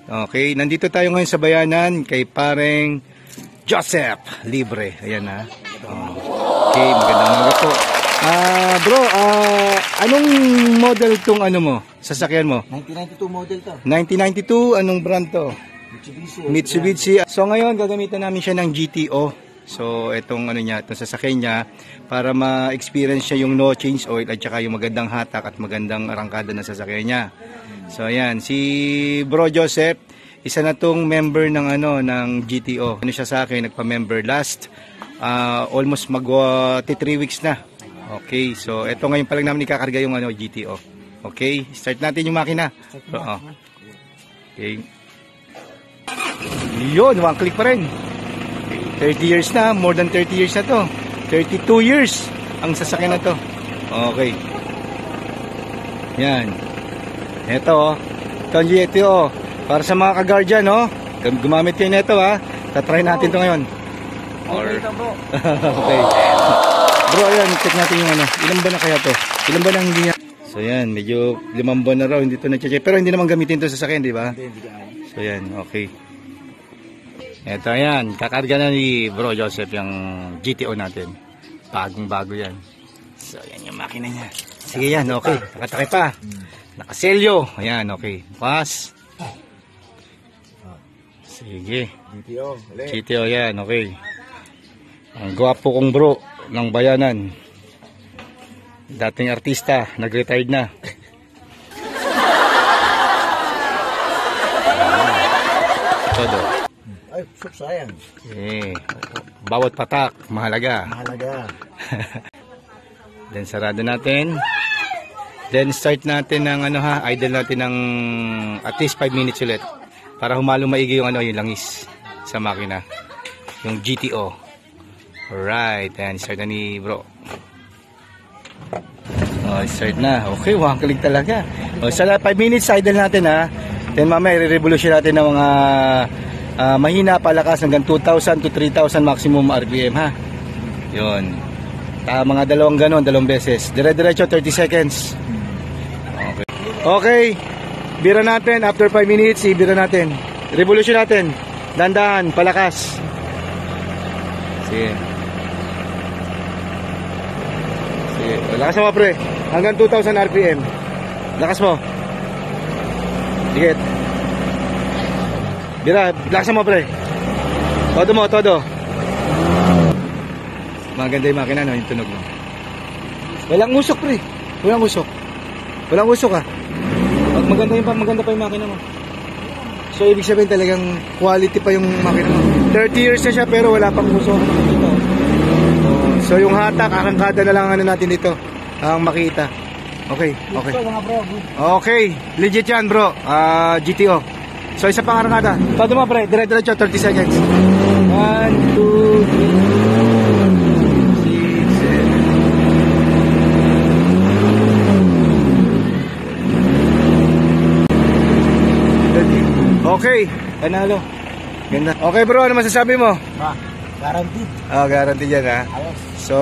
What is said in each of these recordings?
Okay, nandito tayo ngayon sa bayanan kay pareng Joseph Libre. Ayan na. Okay, magandang umaga po. Bro, anong model tong ano mo? Sasakyan mo? 1992 model to. 1992, anong brand to? Mitsubishi. So ngayon gagamitan namin siya ng GTO. So itong ano niya, itong sasakyan niya para ma-experience siya yung no change oil at saka yung magandang hatak at magandang arangkada na sasakyan niya. So ayan, si Bro Joseph, isa na tong member ng ano ng GTO. Ano siya sa akin, nagpa-member last almost mag 3 weeks na. Okay, so ito ngayon pa lang namin ikakarga yung ano GTO. Okay, start natin yung makina. So, okay. Yun, one click pa rin. 30 years na, more than 30 years na to. 32 years ang sasakyan na to. Okay. Yan. Ito, ito ang GTO. Para sa mga ka-guardian, no? Gumamit kayo nito, ha? Tatry natin to ngayon. Okay. Bro, ayan, check natin yung ano. Ilang ba na kaya to? Ilang ba na hindi niya? So, yan, medyo 5 buwan na raw. Hindi to na-check. Pero hindi naman gamitin to sa sasakyan, di ba? So, yan, okay. Ito, ayan. Kakarga na ni Bro Joseph yung GTO natin. Bagong-bago yan. So, yan yung makina niya. Sige yan, okay. Nakatakay pa. Nakaselyo. Ayan, okay. Pas. Sige. GTO yan, okay. Ang gwapo kong bro ng bayanan. Dating artista, nag-retired na. Todo. Ay, sayang. Okay. Bawat patak, mahalaga. Mahalaga. Then sarado natin. Then start natin ng ano ha, idle natin ng at least 5 minutes ulit para humalo maigi yung ano, yung langis sa makina. Yung GTO. Alright, ayan, start na ni bro. Oh, start na. Okay, wakalig talaga. O, sa 5 minutes idle natin ha. Then mamaya i-revolution natin ng mga mahina palakas hanggang 2,000 to 3,000 maximum RPM ha. Yun. Mga dalawang ganon, dalawang beses. Dire-diretso 30 seconds. Okay. Okay. Bira natin after 5 minutes, ibira natin. Revolution natin. Dandahan, palakas. Sige. Sige. Lakas mo pre. Hanggang 2,000 RPM. Lakas mo. Sige. Bira, lakas mo pre. Todo mo, todo. Maganda yung makina, no? Yung tunog mo. Walang usok pre. Walang usok. Walang usok ha. Maganda pa yung makina mo. So ibig sabihin talagang quality pa yung makina mo. 30 years na siya pero wala pang usok dito. So yung hatak, arangkada na lang ano natin dito ang makita. Okay, okay. Okay, legit yan bro. GTO. So isa pang arangkada. Todo mo pre, dire-diretso 30 seconds. 1, 2, 3. Okay, panalo. Ganda. Okay bro, ano masasabi mo? Guaranteed. Guaranteed yan ha. Ayos. So,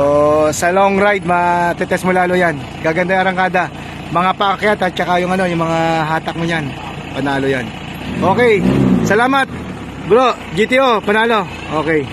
sa long ride, matetest mo lalo yan. Gaganda yung arangkada. Mga paakyat at saka yung ano, yung mga hatak mo yan. Panalo yan. Okay, salamat. Bro, GTO, panalo. Okay.